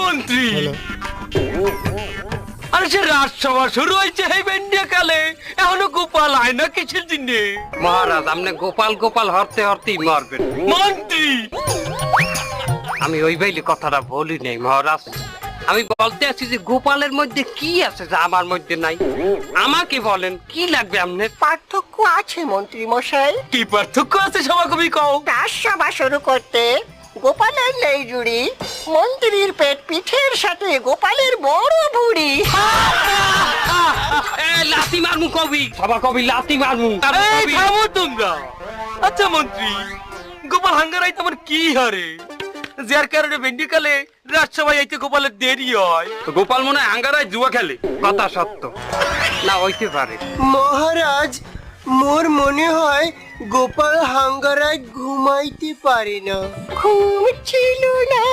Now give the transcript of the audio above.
মন্ত্রী আরে সে রাজসভা শুরু হয়েছে এই বেন্ডিয়া কালে এখনো গোপাল হয় না কিসের দিনে? মহারাজ আপনি গোপাল গোপাল হরতে হরতেই মরবেন। মন্ত্রী আমি ওই বাইলি কথাটা বলি নাই মহারাজ, আমি বলতে আছি যে গোপালের মধ্যে কি আছে যা আমার মধ্যে নাই। আমাকে বলেন কি লাগবে আপনার? পার্থক্য আছে মন্ত্রী মশাই। কি পার্থক্য আছে সভাকবি কও? রাজসভা শুরু করতে গোপালের নেই জুড়ি, মন্ত্রীর পেট পিঠের সাথে গোপালের বড় ভুড়ি। লাথি মারমু কবি, সভা কবি লাথি মারমু। এই থামো তোমরা। আচ্ছা মন্ত্রী, গোপাল হাঙ্গারাই তোমার কি হারে যার কারণে বেন্ডি কালে রাজসভায় আইতে গোপালের দেরি হয়? গোপাল মনে হয় আঙ্গারায় জুয়া খেলে। কথা সত্য না হইতে পারে। মহারাজ, মোর মনে হয় গোপাল হাঙ্গারায় ঘুমাইতে পারে না। ঘুম ছিল না,